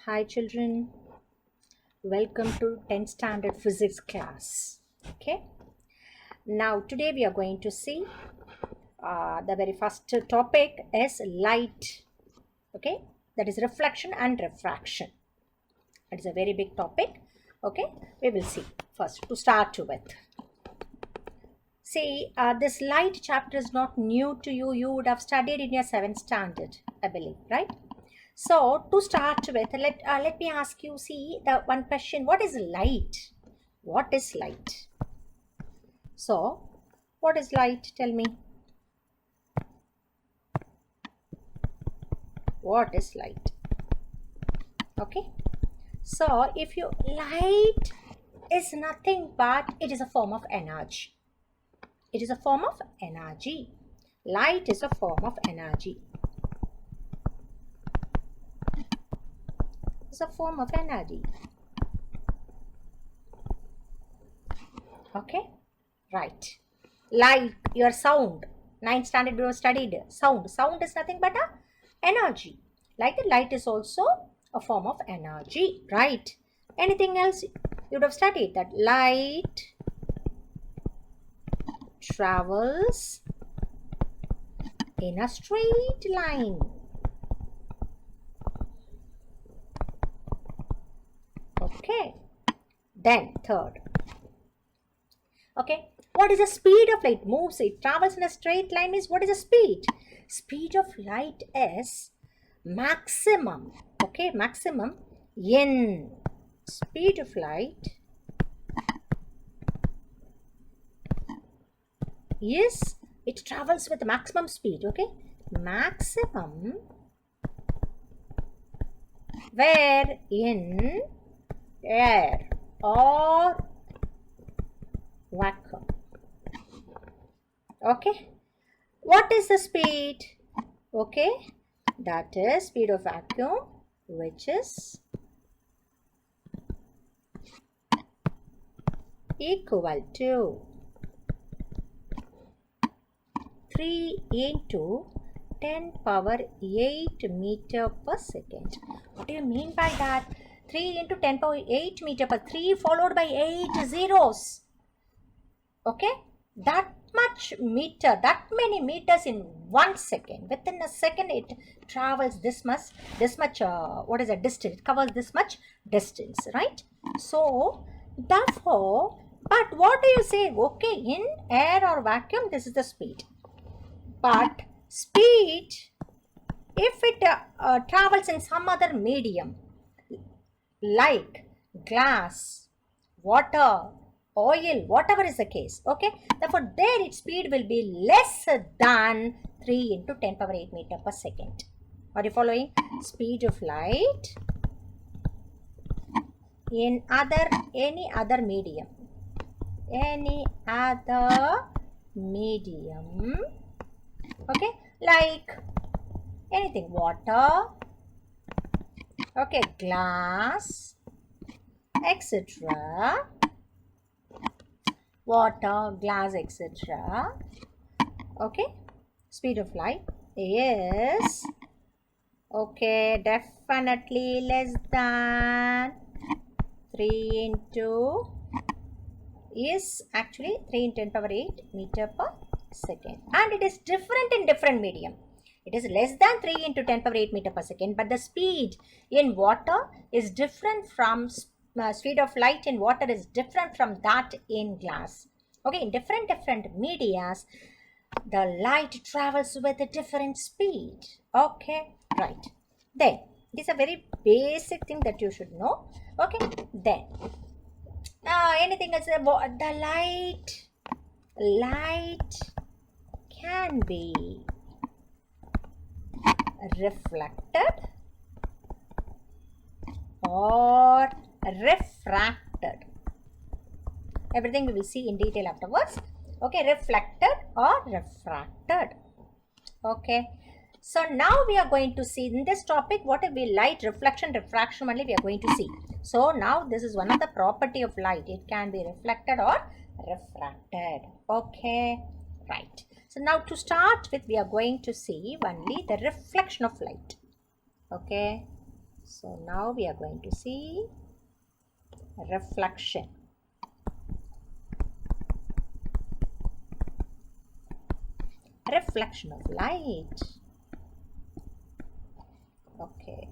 Hi children, welcome to 10th standard physics class. Okay, now today we are going to see the very first topic is light. Okay, that is reflection and refraction. It is a very big topic. Okay, we will see first to start with. See, this light chapter is not new to you. You would have studied in your 7th standard, I believe, right? So to start with, let me ask you. See the one question: what is light? What is light? So, what is light? Tell me. What is light? Okay. So, if you light is nothing but it is a form of energy. It is a form of energy. Light is a form of energy. It's a form of energy. Okay. Right. Light, your sound. 9th standard we have studied sound. Sound is nothing but a energy. Light is also a form of energy. Right. Anything else you would have studied that light travels in a straight line. Okay. Then third. Okay. What is the speed of light? Moves, it travels in a straight line means what is the speed? Speed of light is maximum. Okay, maximum n. Speed of light is it travels with maximum speed. Okay, maximum where in air or vacuum. Okay, what is the speed? Okay, that is speed of vacuum, which is equal to 3 into 10 power 8 meter per second. What do you mean by that? 3 into 10 power 8 meter per 3 followed by 8 zeros. Okay, that much meter, that many meters in 1 second. Within a second it travels this much what is a distance? It covers this much distance, right? So therefore, but what do you say? Okay, in air or vacuum this is the speed, but speed if it travels in some other medium like glass, water, oil, whatever is the case, okay, therefore there its speed will be less than 3 into 10 power 8 meter per second. Are you following? Speed of light in any other medium, okay, like anything, water, okay, glass, etc., water, glass, etc. Okay, speed of light is okay definitely less than 3 into is actually 3 into 10 power 8 meter per second, and it is different in different medium. It is less than 3 into 10 power 8 meter per second, but the speed in water is different from speed of light in water is different from that in glass. Okay, in different medias, the light travels with a different speed. Okay, right. Then, it is a very basic thing that you should know. Okay, then, anything else? The light can be reflected or refracted. Everything we will see in detail afterwards. Okay, reflected or refracted. Okay, so now we are going to see in this topic what will be light, reflection, refraction only we are going to see. So now this is one of the property of light. It can be reflected or refracted. Okay, right. So now to start with, we are going to see only the reflection of light. Okay, So now we are going to see reflection. Reflection of light. Okay.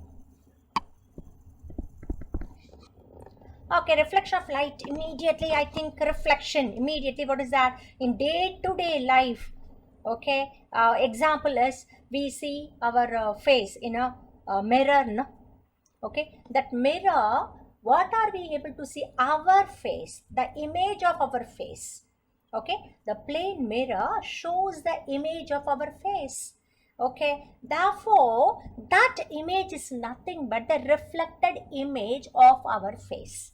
Okay, reflection of light. Immediately, I think reflection. Immediately, what is that? In day-to-day life, okay. Example is we see our face in a mirror, no? Okay, that mirror. What are we able to see? Our face, the image of our face. Okay, the plane mirror shows the image of our face. Okay, therefore, that image is nothing but the reflected image of our face.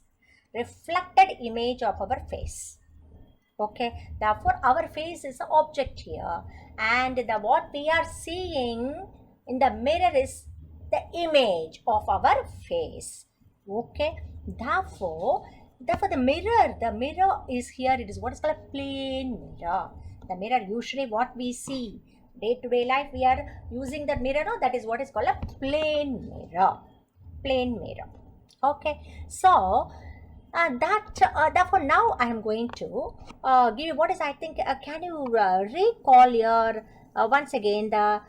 Reflected image of our face. Okay, therefore our face is an object here, and what we are seeing in the mirror is the image of our face. Okay, therefore the mirror is here. It is what is called a plane mirror. The mirror, usually what we see day to day life, we are using that mirror. No, that is what is called a plane mirror. Plane mirror. Okay, so therefore now I am going to give you what is, I think, can you recall your once again the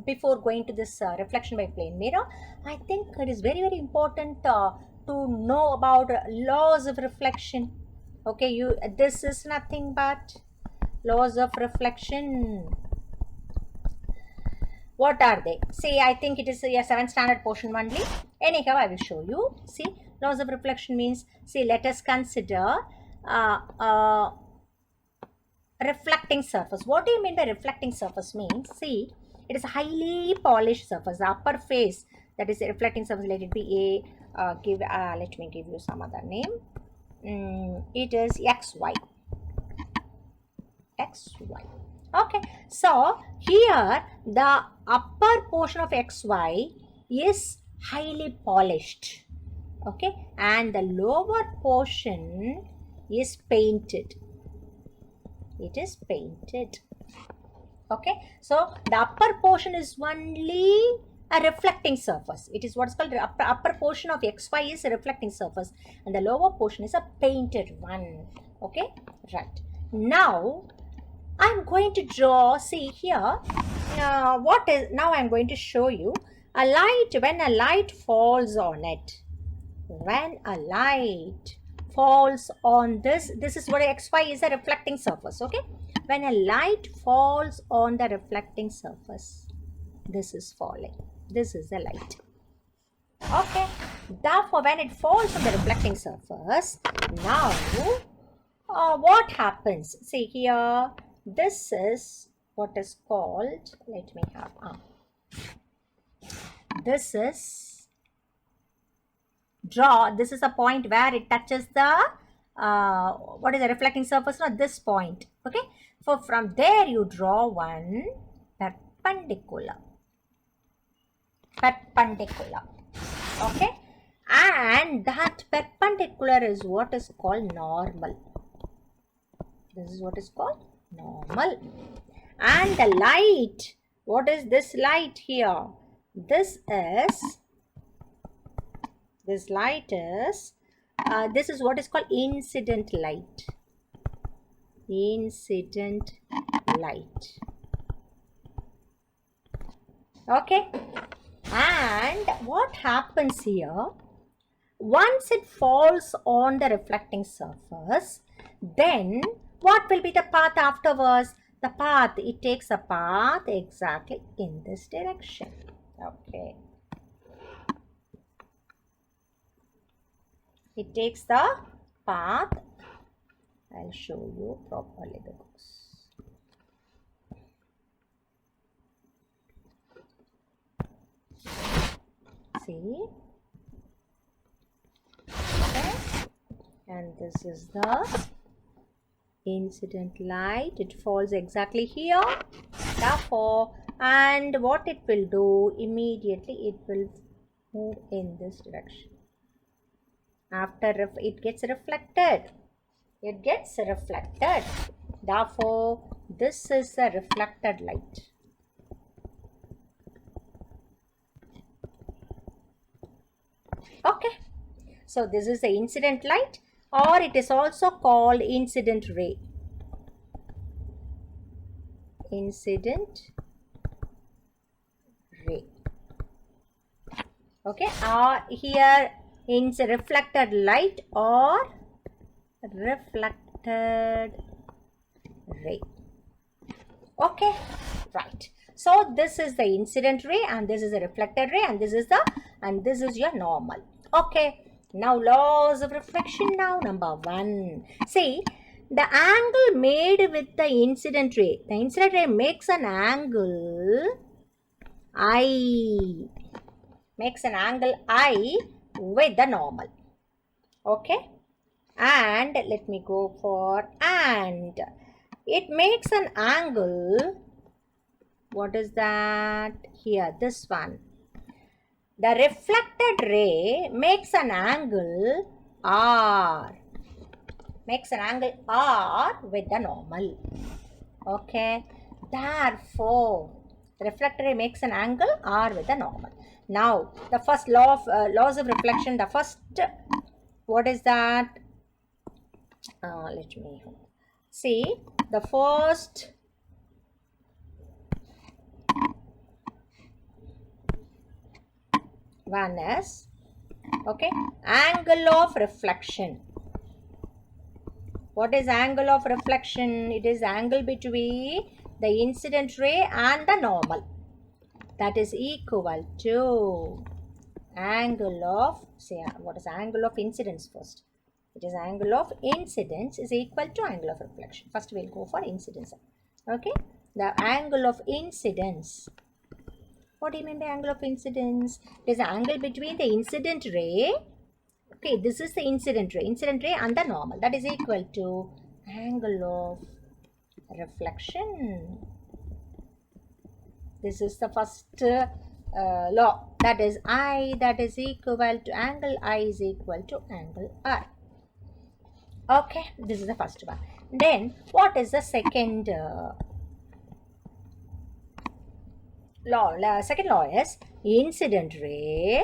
before going to this reflection by plane mirror. I think it is very important to know about laws of reflection. Okay, this is nothing but laws of reflection. What are they? See, I think it is a 7th standard portion only. Anyhow, I will show you. See, laws of reflection means, see, let us consider reflecting surface. What do you mean by reflecting surface? Means, see, it is a highly polished surface. The upper face, that is a reflecting surface. Let it be a let me give you some other name. It is XY. XY. Okay, so here the upper portion of XY is highly polished. Okay, and the lower portion is painted. It is painted. Okay, so the upper portion is only a reflecting surface. It is what is called the upper portion of XY is a reflecting surface, and the lower portion is a painted one. Okay, right. Now I'm going to draw, see here, now I'm going to show you a light. When a light falls on it, when a light falls on this is what XY is, a reflecting surface. Okay, when a light falls on the reflecting surface, this is falling, this is the light. Okay, therefore when it falls on the reflecting surface, now what happens? See here, this is what is called, let me have this is this is a point where it touches the what is the reflecting surface? Not this point. Okay, so from there you draw one perpendicular. Okay, and that perpendicular is what is called normal. This is what is called normal. And the light, what is this light here? This light is this is what is called incident light. Incident light. Okay, and what happens here, once it falls on the reflecting surface, then what will be the path afterwards? The path, it takes a path exactly in this direction. Okay, it takes the path. I'll show you properly the books. See, okay, and this is the incident light. It falls exactly here. Therefore, and what it will do, immediately it will move in this direction. After it gets reflected, therefore this is a reflected light. Okay, so this is the incident light, or it is also called incident ray. Incident ray. Okay, here it's reflected light or reflected ray. Okay, right. So this is the incident ray, and this is a reflected ray, and this is your normal. Okay, now laws of reflection. Now number 1. See, the angle made with the incident ray. The incident ray makes an angle I. Makes an angle I with the normal. Okay, and let me go for and. It makes an angle. What is that? Here, this one. The reflected ray makes an angle R. Makes an angle R with the normal. Okay. Therefore, the reflected ray makes an angle R with the normal. Now, the first law of laws of reflection. The first, what is that? Let me see. The first one is, okay, angle of reflection. What is angle of reflection? It is angle between the incident ray and the normal. That is equal to angle of, say, what is angle of incidence first? It is angle of incidence is equal to angle of reflection. First we'll go for incidence. Okay, the angle of incidence. What do you mean by angle of incidence? It is the angle between the incident ray. Okay, this is the incident ray and the normal. That is equal to angle of reflection. This is the first law. That is I, that is equal to angle I is equal to angle R. Okay, this is the first one. Then, what is the second law? Second law is incident ray,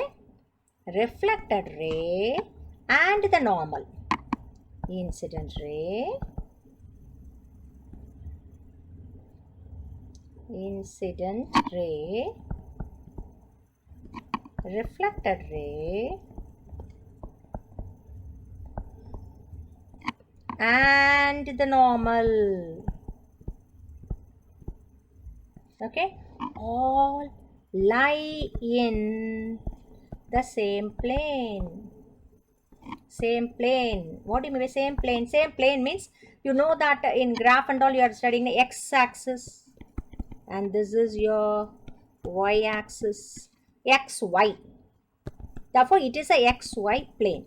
reflected ray, and the normal. Incident ray, reflected ray, and the normal. Okay, all lie in the same plane. Same plane. What do you mean by same plane? Same plane means, you know that in graph and all you are studying the x-axis, and this is your y-axis, xy. Therefore, it is a xy plane.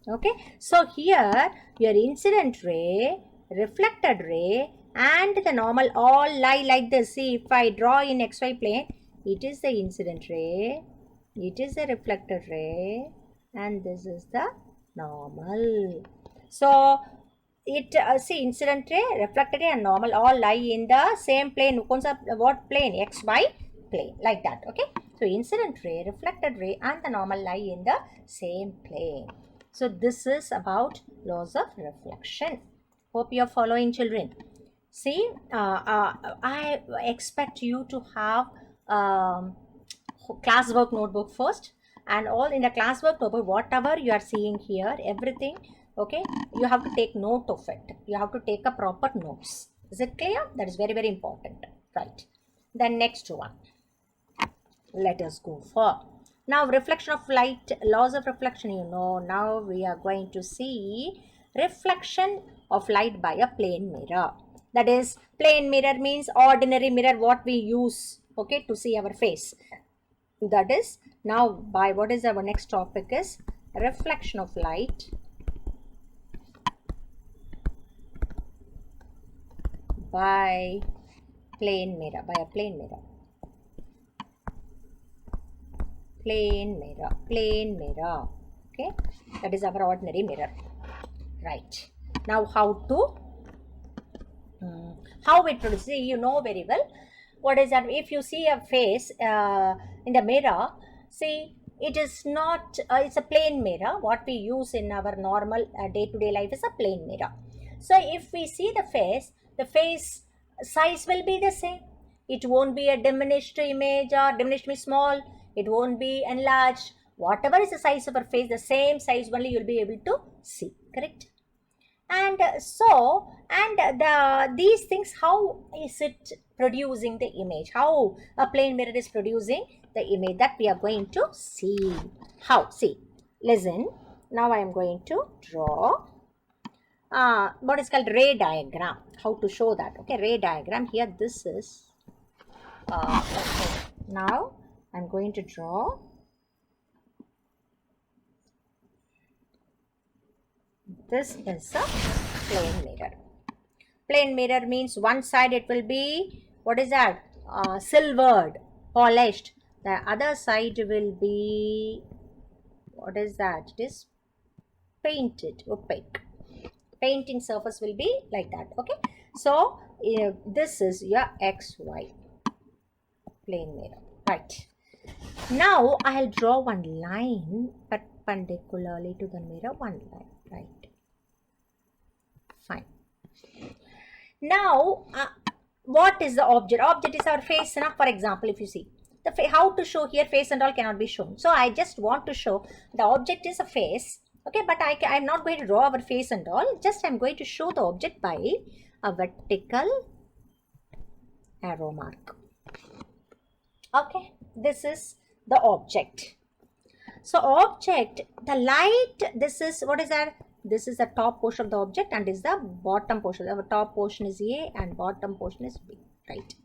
Okay, so here your incident ray, reflected ray, and the normal all lie like this. See, if I draw in xy plane, it is the incident ray, it is the reflected ray, and this is the normal. So it see, incident ray, reflected ray, and normal all lie in the same plane. What plane? XY plane, like that. Okay, so incident ray, reflected ray, and the normal lie in the same plane. So this is about laws of reflection. Hope you are following, children. See, I expect you to have classwork notebook first, and all in the classwork notebook, whatever you are seeing here, everything, okay, you have to take note of it. You have to take a proper notes. Is it clear? That is very, very important. Right. Then next one. Let us go for. Now, reflection of light, laws of reflection, you know. Now we are going to see reflection of light by a plane mirror. That is, plane mirror means ordinary mirror, what we use, okay, to see our face. That is, now by what is our next topic is reflection of light by plane mirror, by a plane mirror. Plane mirror, okay, that is our ordinary mirror. Right. Now how it produces, you know very well what is that. If you see a face in the mirror, see, it is not, it's a plane mirror. What we use in our normal day-to-day life is a plane mirror. So if we see the face size will be the same. It won't be a diminished image or diminished means small. It won't be enlarged. Whatever is the size of our face, the same size only you'll be able to see. Correct? And these things, how is it producing the image? How a plane mirror is producing the image, that we are going to see. How? See, listen. Now I am going to draw what is called ray diagram. How to show that? Okay, ray diagram. Here, this is. Okay. Now I'm going to draw. This is a plane mirror. Plane mirror means one side it will be, what is that? Silvered, polished. The other side will be, what is that? It is painted, opaque. Painting surface will be like that. Okay. So this is your XY plane mirror. Right. Now I'll draw one line perpendicularly to the mirror. One line. Right. Fine. Now, what is the object? Object is our face. Now, for example, if you see how to show here, face and all cannot be shown. So I just want to show the object is a face. Okay, but I'm not going to draw our face and all. Just I'm going to show the object by a vertical arrow mark. Okay, this is the object. So object, the light, this is, what is that? This is the top portion of the object and is the bottom portion. The top portion is A and bottom portion is B, right?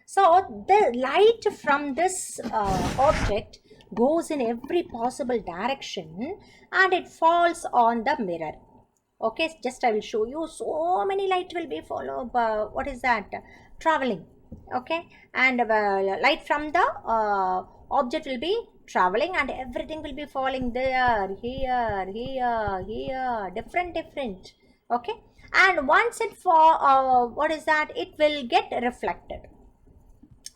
So the light from this object goes in every possible direction and it falls on the mirror. Okay, just I will show you. So many light will be followed. What is that? Traveling. Okay, and light from the object will be traveling and everything will be falling there, here, different. Okay, and once it fall, what is that? It will get reflected.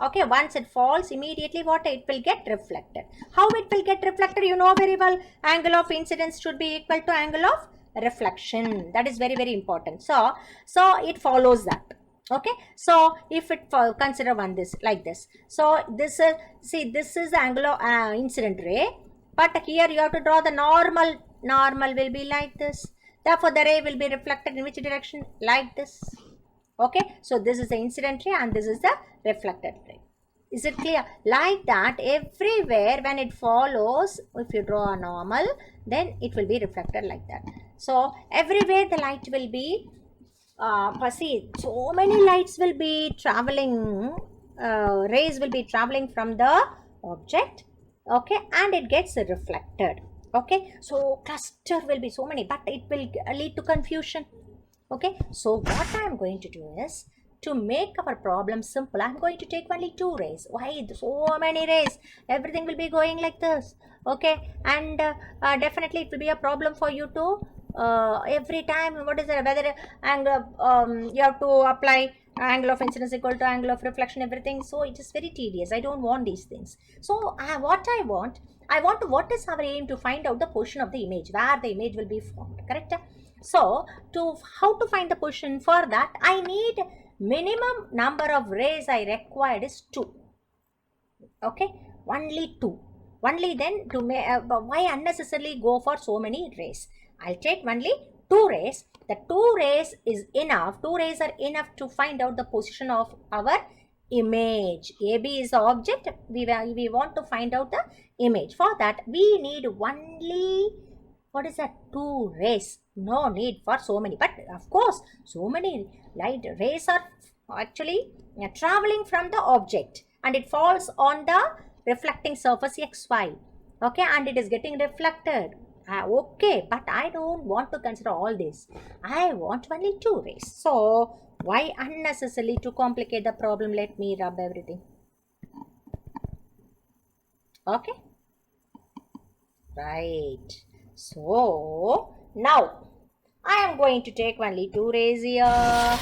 Okay, once it falls, immediately what it will get reflected. How it will get reflected? You know very well. Angle of incidence should be equal to angle of reflection. That is very important. So it follows that. Okay, so if it consider one this like this. So this is, see, this is the angle of incident ray, but here you have to draw the normal. Normal will be like this. Therefore, the ray will be reflected in which direction? Like this. Okay, so this is the incident ray and this is the reflected ray. Is it clear? Like that, everywhere when it follows, if you draw a normal, then it will be reflected like that. So everywhere the light will be, see, so many lights will be traveling, rays will be traveling from the object. Okay, and it gets reflected. Okay, so cluster will be so many, but it will lead to confusion. Okay, so what I am going to do is, to make our problem simple, I am going to take only 2 rays. Why so many rays? Everything will be going like this. Okay, and definitely it will be a problem for you to every time, what is it, whether angle you have to apply angle of incidence equal to angle of reflection, everything. So it is very tedious. I don't want these things. So what I want to, what is our aim? To find out the position of the image, where the image will be formed. Correct? So how to find the position? For that I need minimum number of rays I required is 2. Okay, only 2. Only then to why unnecessarily go for so many rays? I'll take only 2 rays. The 2 rays is enough. 2 rays are enough to find out the position of our image. AB is the object. We want to find out the image. For that, we need only, what is that? 2 rays. No need for so many. But of course, so many light rays are actually traveling from the object and it falls on the reflecting surface XY. Okay, and it is getting reflected. Okay, but I don't want to consider all this. I want only 2 rays. So why unnecessarily to complicate the problem? Let me rub everything. Okay, right. So now I am going to take only 2 rays here,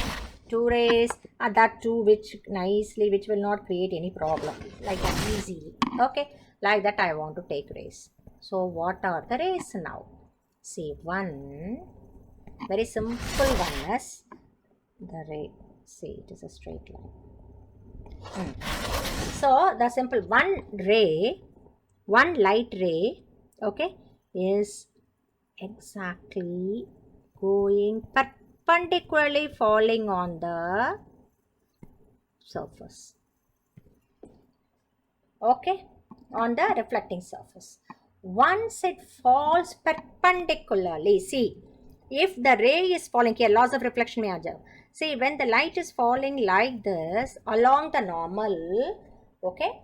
2 rays, that too which will not create any problem, like that easily. Okay, like that I want to take rays. So what are the rays now? See, one very simple one is the ray. See, it is a straight line. So the simple one light ray, okay, is exactly going perpendicularly falling on the surface, okay, on the reflecting surface. Once it falls perpendicularly, see, if the ray is falling here, laws of reflection mein aa jao. See, when the light is falling like this along the normal, okay,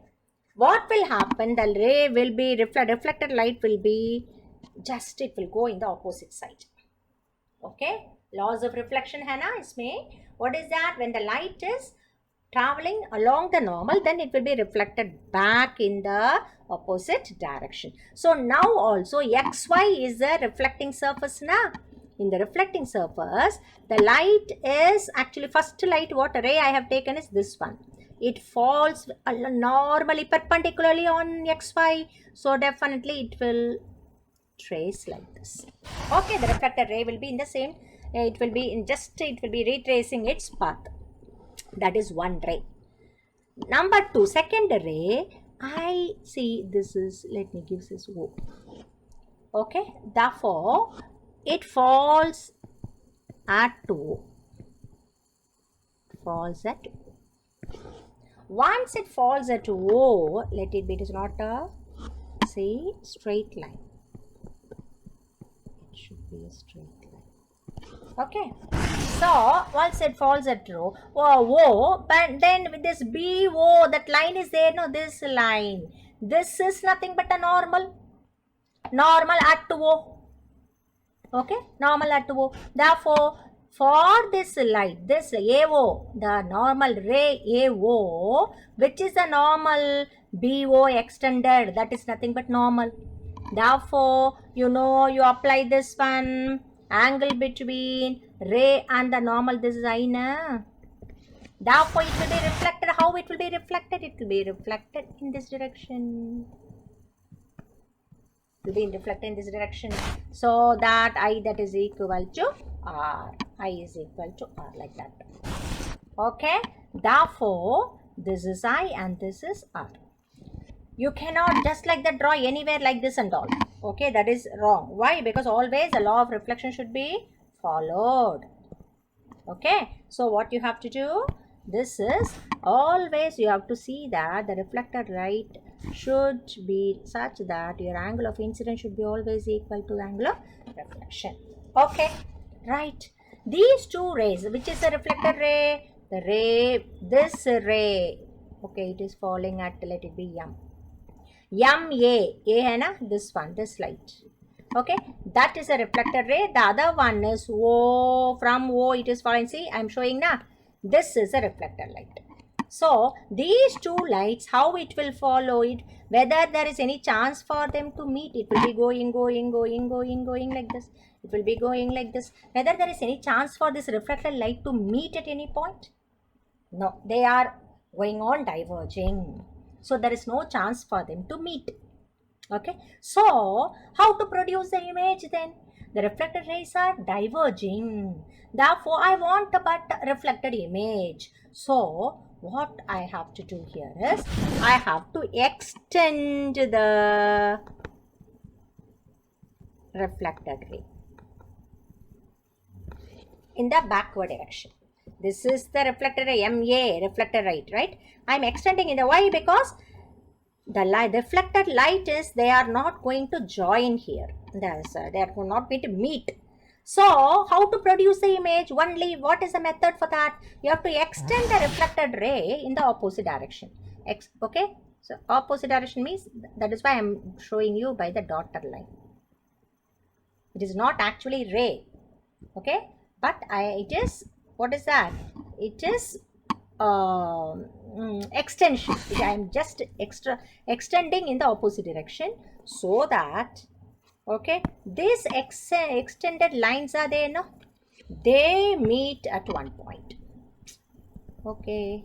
what will happen? The ray will be reflected light will be just, it will go in the opposite side. Okay, laws of reflection hai na isme. What is that? When the light is traveling along the normal, then it will be reflected back in the opposite direction. So now also xy is the reflecting surface na. In the reflecting surface, the light is actually, first light, what ray I have taken is this one. It falls normally perpendicularly on xy, so definitely it will trace like this. Okay, the reflected ray will be in the same, it will be retracing its path. That is one ray. Number two, second ray, I see this is, let me give this O. Okay, therefore it falls at O. Falls at O. Once it falls at O, let it be, it is not a, see, straight line. It should be a straight line. Okay, so once it falls at O, but then with this BO, that line is there, no, this line, this is nothing but a normal at O. Okay, normal at O. Therefore, for this light, this AO, the normal ray AO, which is the normal BO extended, that is nothing but normal. Therefore, you know, you apply this one, angle between ray and the normal, this is I na. Therefore, it will be reflected. How it will be reflected? It will be reflected in this direction. Will be reflected in this direction, so that I, that is equal to R. I is equal to R, like that. Okay, therefore this is I and this is R. You cannot just like that draw anywhere like this and all. Okay, that is wrong. Why? Because always the law of reflection should be followed. Okay, so what you have to do, this is always, you have to see that the reflected light should be such that your angle of incidence should be always equal to the angle of reflection. Okay, right. These two rays, which is the reflected ray, the ray, this ray, okay, it is falling at, let it be M. A hai na, this one, this light. Okay, that is a reflected ray. The other one is O, from O it is falling. See, I am showing na, this is a reflected light. So these two lights, how it will follow it, whether there is any chance for them to meet, it will be going like this. It will be going like this. Whether there is any chance for this reflected light to meet at any point? No, they are going on diverging. So there is no chance for them to meet. Okay, so how to produce the image then? The reflected rays are diverging. Therefore, I want a but reflected image. So what I have to do here is, I have to extend the reflected ray in the backward direction. This is the reflected ray, MA, reflected light, right? I am extending in the Y because the reflected light is, they are not going to join here. They are not going to meet. So, how to produce the image? Only, what is the method for that? You have to extend the reflected ray in the opposite direction. Okay? So, opposite direction means, that is why I am showing you by the dotted line. It is not actually ray. Okay? But it is, what is that? It is extension. I am just extending in the opposite direction, so that, okay, these extended lines are there, no? They meet at one point. Okay,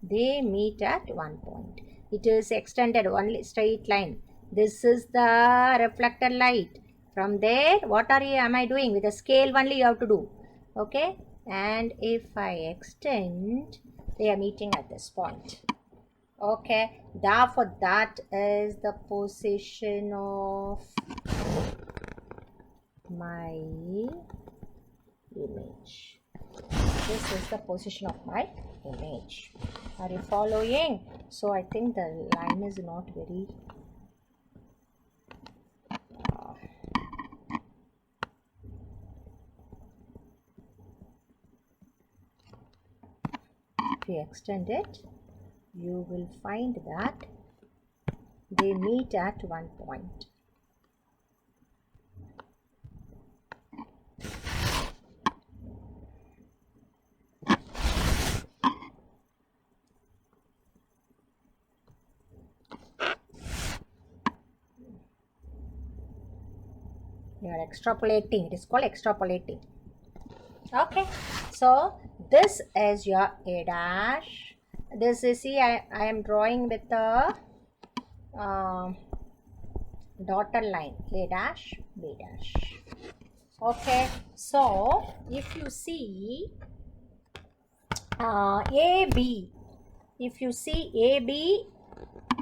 they meet at one point. It is extended only straight line. This is the reflected light. From there, what am I doing? With a scale only you have to do. Okay, and if I extend, they are meeting at this point. Okay, therefore that is the position of my image. This is the position of my image. Are you following? So I think the line is not very if you extend it, you will find that they meet at one point. You are extrapolating. It is called extrapolating. Okay, so this is your A dash. This is, see, I am drawing with the dotted line, A dash, B dash. Okay, so if you see AB, if you see AB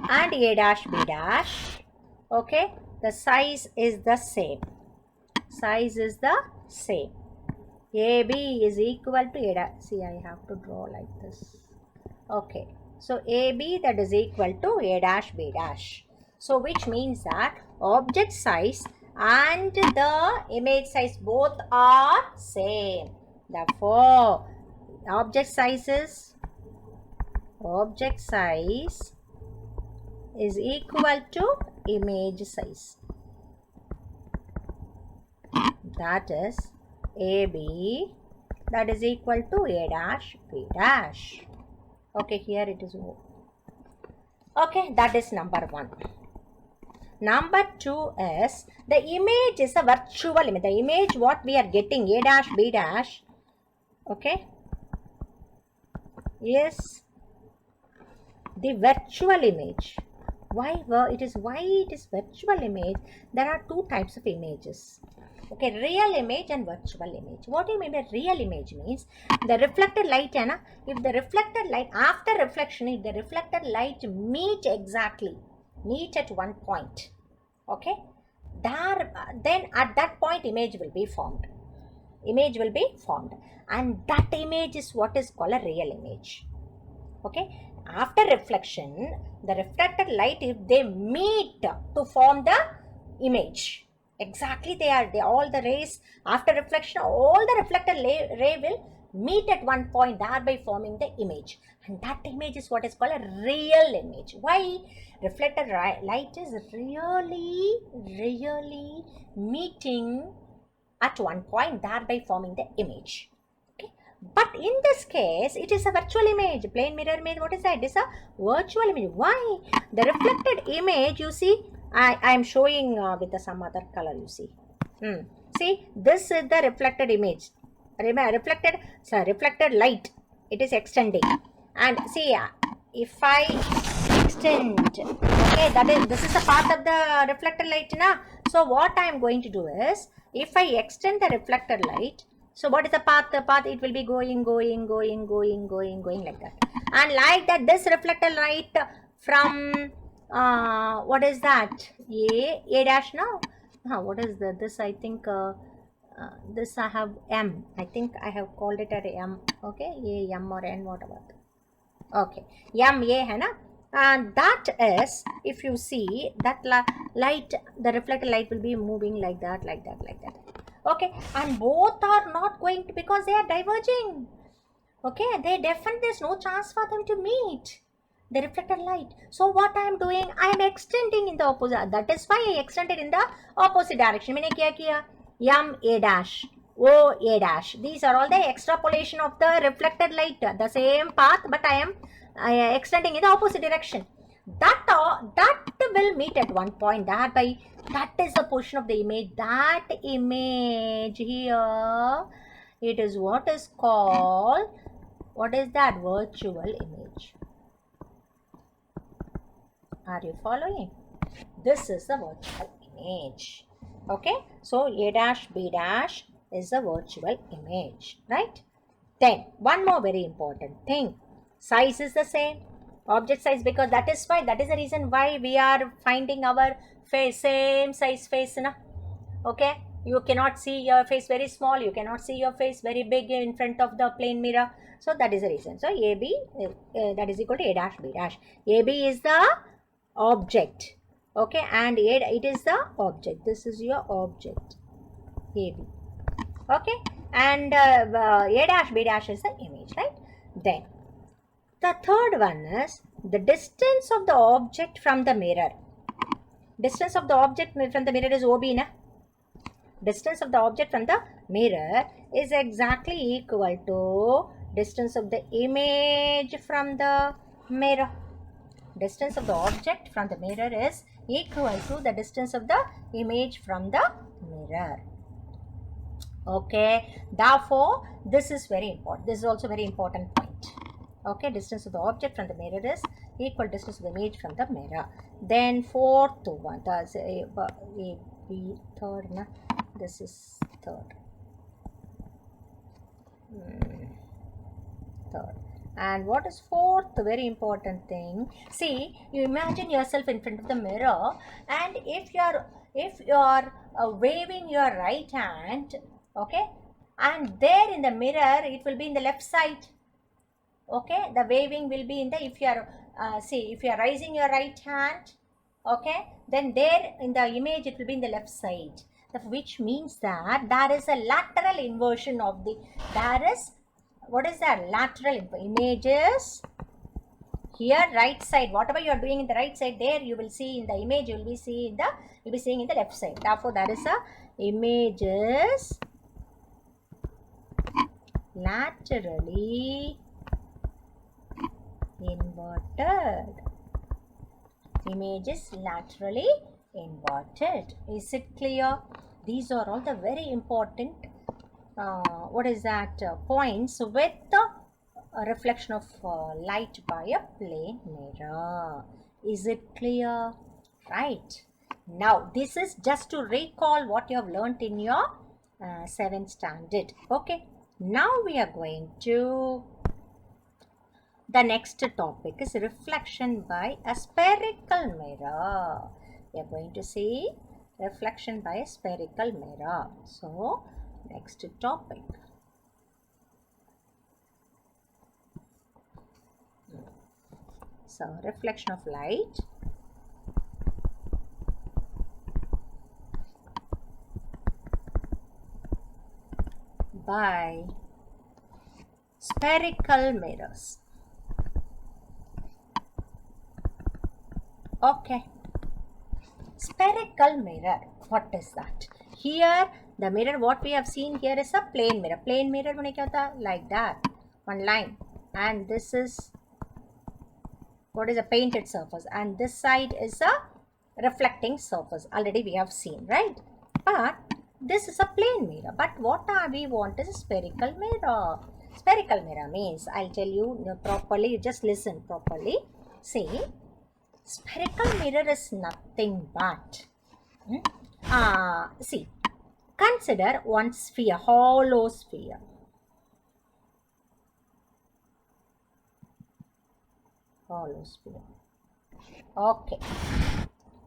and A dash, B dash, okay, the size is the same. Size is the same. AB is equal to A dash. See, I have to draw like this. Okay, so AB, that is equal to A dash, B dash. So which means that object size and the image size both are same. Therefore, object size is equal to image size. That is AB, that is equal to A dash, B dash. Okay, here it is O. Okay, that is number 1. Number 2 is the image is a virtual image. The image what we are getting, A dash, B dash, okay, is the virtual image. Why it is virtual image? There are two types of images. Okay, real image and virtual image. What do you mean by real image? Means the reflected light, if the reflected light after reflection, if the reflected light meet at one point, okay, then at that point image will be formed. And that image is what is called a real image. Okay, after reflection, the reflected light, if they meet to form the image, exactly all the rays after reflection, all the reflected ray will meet at one point, thereby forming the image, and that image is what is called a real image. Why? Reflected light is really meeting at one point, thereby forming the image. Okay, but in this case it is a virtual image. Plane mirror image, what is that? It is a virtual image. Why? The reflected image, you see, I am showing with some other color, you see. See, this is the reflected image. Reflected light. It is extending. And see, if I extend, okay, this is the path of the reflected light, na? So what I am going to do is, if I extend the reflected light, so what is the path? The path, it will be going like that. And like that, this reflected light from what is that? A dash now. What is this? I think this I have M. I think I have called it at M. Okay, A, M or N, whatever. Okay, M, A, hai na? And that is, if you see that light, the reflected light will be moving like that. Okay, and both are not going to, because they are diverging. Okay, there's no chance for them to meet the reflected light. So what I am doing, I am extending in the opposite. That is why I extended in the opposite direction. Maine kya kiya? M A dash, O A dash. These are all the extrapolation of the reflected light. The same path, but I am extending in the opposite direction. That will meet at one point. That is the position of the image. That image here, it is what is called What is that? Virtual image. Are you following? This is the virtual image. Okay, so A dash B dash is a virtual image, right? Then one more very important thing, size is the same, object size, because that is the reason why we are finding our face same size face, na? Okay, you cannot see your face very small, you cannot see your face very big in front of the plane mirror. So that is the reason. So AB that is equal to A dash B dash. AB is the object, okay, and it is the object. This is your object, AB, okay, and A dash B dash is the image, right? Then the third one is the distance of the object from the mirror. Distance of the object from the mirror is OB, na? Distance of the object from the mirror is exactly equal to distance of the image from the mirror. Distance of the object from the mirror is equal to the distance of the image from the mirror. Okay, therefore this is very important. This is also very important point. Okay, distance of the object from the mirror is equal distance of the image from the mirror. Then fourth one, that's A, B, third, na? This is third. Third. And what is fourth? Very important thing. See, you imagine yourself in front of the mirror, and if you are waving your right hand, okay, and there in the mirror it will be in the left side. Okay, the waving will be in the, if you are if you are raising your right hand, okay, then there in the image it will be in the left side, which means that there is a lateral inversion of the, there is, what is that? Lateral images here, right side, whatever you are doing in the right side, there you will see in the image, you will be seeing in the left side. Therefore there is a images laterally inverted. Image is laterally inverted. Is it clear? These are all the very important points with the reflection of light by a plane mirror. Is it clear? Right. Now this is just to recall what you have learnt in your 7th standard. Okay. Now we are going to, the next topic is reflection by a spherical mirror. We are going to see reflection by a spherical mirror. So next topic. So reflection of light by spherical mirrors. Okay, spherical mirror, what is that? Here the mirror what we have seen here is a plane mirror. Plane mirror means क्या होता है? Like that, one line, and this is what is a painted surface, and this side is a reflecting surface. Already we have seen, right? But this is a plane mirror. But what we want is a spherical mirror. Spherical mirror means, I'll tell you properly, you just listen properly. See, spherical mirror is nothing but, see, consider one sphere, hollow sphere. Hollow sphere. Okay.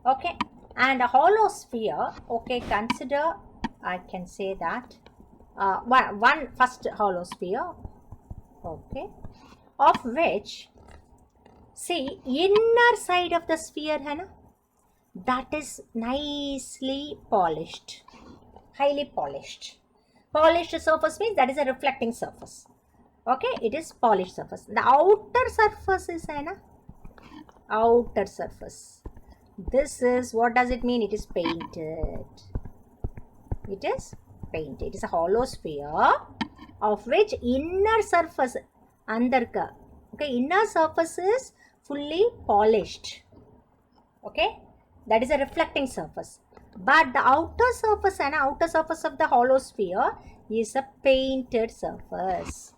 Okay. And a hollow sphere, okay, consider, I can say that, one first hollow sphere, okay, of which, see, inner side of the sphere, hai na, that is nicely polished, highly polished. Polished surface means that is a reflecting surface. Okay, it is polished surface. The outer surface is, hai na, outer surface. This is, what does it mean? It is painted. It is painted. It is a hollow sphere of which inner surface, andar ka, okay, inner surface is fully polished. Okay, that is a reflecting surface. But the outer surface and outer surface of the hollow sphere is a painted surface.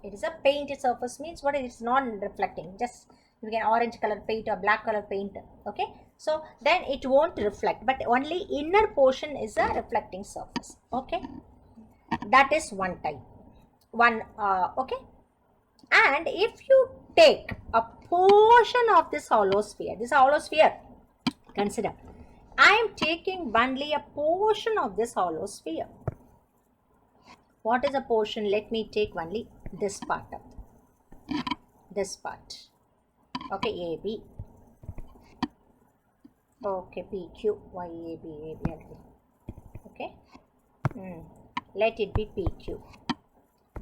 It is a painted surface means what? It is non-reflecting. Just you can orange color paint or black color paint. Okay, so then it won't reflect, but only inner portion is a reflecting surface. Okay, that is one type. Okay, and if you take a portion of this hollow sphere, consider I am taking only a portion of this hollow sphere. What is a portion? Let me take only this part of this part. Okay, AB. Okay, PQ, YAB, AB. Okay, let it be PQ.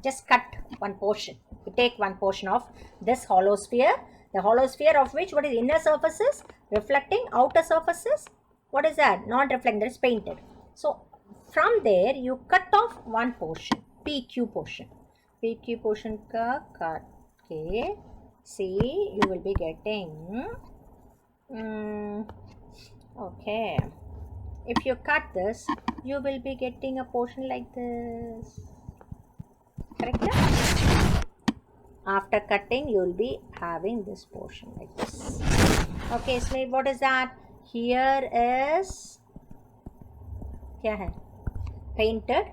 Just cut one portion. You take one portion of this hollow sphere. The hollow sphere of which, what is inner surfaces? Reflecting, outer surfaces, what is that? Non-reflecting, that is painted. So, from there, you cut off one portion, PQ portion. PQ portion ka cut. Okay. See, you will be getting, okay. If you cut this, you will be getting a portion like this. Correct? After cutting, you will be having this portion like this. Okay, so what is that? Here is kya hai? Painted,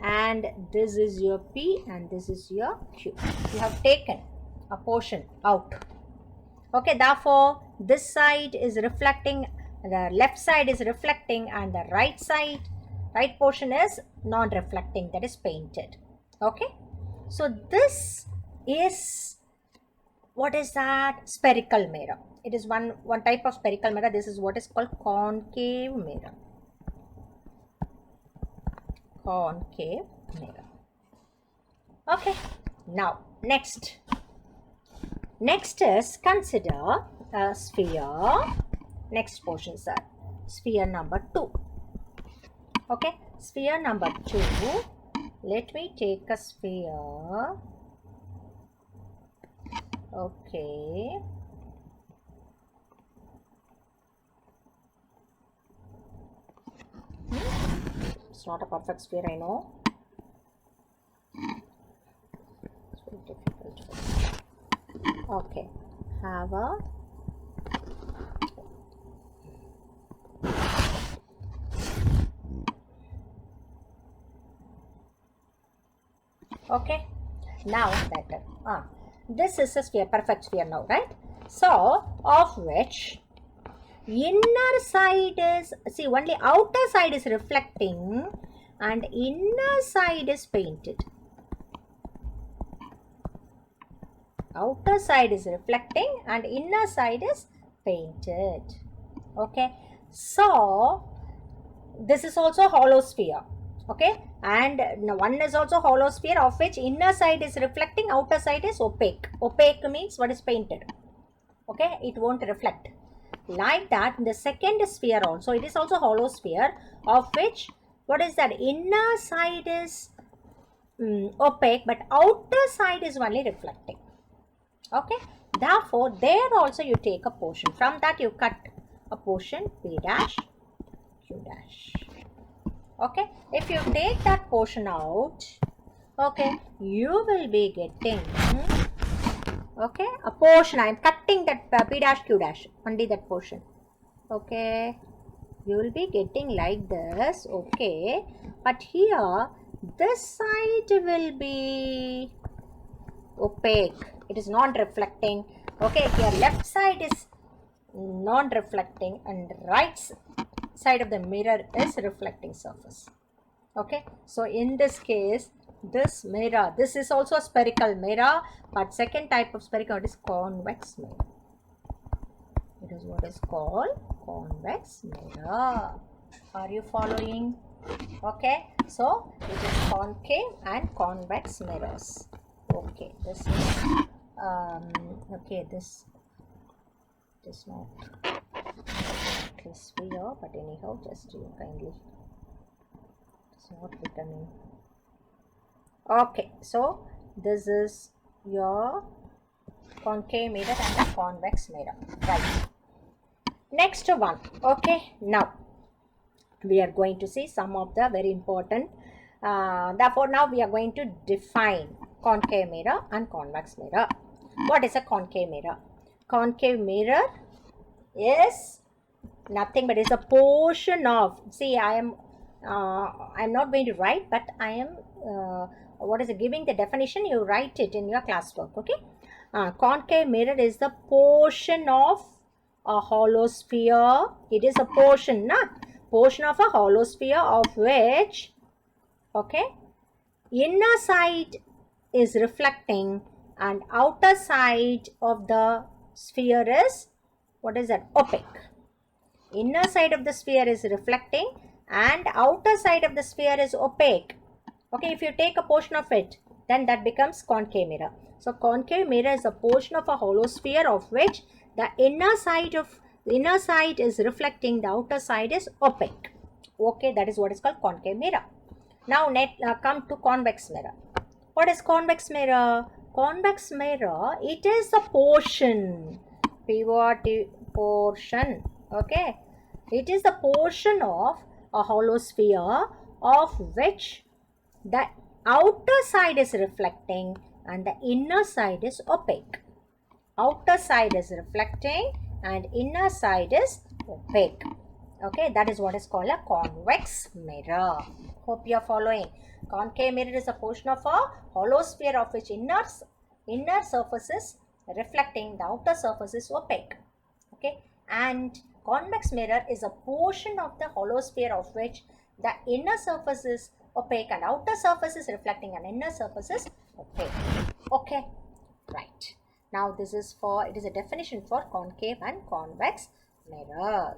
and this is your P and this is your Q. You have taken a portion out. Okay, therefore this side is reflecting, the left side is reflecting, and the right portion is non-reflecting, that is painted. Okay, so this is, what is that? Spherical mirror. It is one type of spherical mirror. This is what is called concave mirror. Concave mirror. Okay, now next is, consider a sphere. Next portion, sir. Sphere number 2. Okay, sphere number 2. Let me take a sphere. Okay. It's not a perfect sphere, I know. It's very difficult. Okay. Have a okay. Now better. This is a sphere, perfect sphere now, right? So, of which inner side is, see, only outer side is reflecting and inner side is painted. Outer side is reflecting and inner side is painted. Okay, so this is also hollow sphere. Okay, and one is also hollow sphere of which inner side is reflecting, outer side is opaque. Opaque means what is painted. Okay, it won't reflect. Like that, the second sphere also, it is also hollow sphere of which, what is that? Inner side is opaque, but outer side is only reflecting. Okay, therefore there also you take a portion. From that you cut a portion, P dash, Q dash. Okay, if you take that portion out, okay, you will be getting, okay, a portion. I am cutting that P dash, Q dash, only that portion. Okay, you will be getting like this. Okay, but here this side will be opaque. It is non-reflecting. Okay, here left side is non-reflecting and right side of the mirror is reflecting surface. Okay, so in this case, this mirror, this is also a spherical mirror, but second type of spherical is convex mirror. It is what is called convex mirror. Are you following? Okay, so it is concave and convex mirrors. Okay, this is okay, this is not this sphere, but anyhow, just you kindly, it's not becoming. Okay, so this is your concave mirror and the convex mirror, right? Next one. Okay, now we are going to see some of the very important, therefore now we are going to define concave mirror and convex mirror. What is a concave mirror? Concave mirror is nothing but is a portion of, see, I'm not going to write, but I am what is it, giving the definition. You write it in your classwork. Okay. Concave mirror is the portion of a hollow sphere. It is a portion, portion of a hollow sphere of which, okay, inner side is reflecting and outer side of the sphere is, what is that, opaque. Inner side of the sphere is reflecting and outer side of the sphere is opaque. Okay, if you take a portion of it, then that becomes concave mirror. So concave mirror is a portion of a hollow sphere of which the inner side is reflecting, the outer side is opaque. Okay, that is what is called concave mirror. Now come to convex mirror. What is convex mirror? Convex mirror, it is a portion, portion, okay. It is the portion of a hollow sphere of which the outer side is reflecting and the inner side is opaque. Outer side is reflecting and inner side is opaque. Okay, that is what is called a convex mirror. Hope you are following. Concave mirror is a portion of a hollow sphere of which inner surface is reflecting, the outer surface is opaque. Okay, and convex mirror is a portion of the hollow sphere of which the inner surface is opaque and outer surface is reflecting and inner surface is opaque. Okay, right. Now this is for, it is a definition for concave and convex mirror.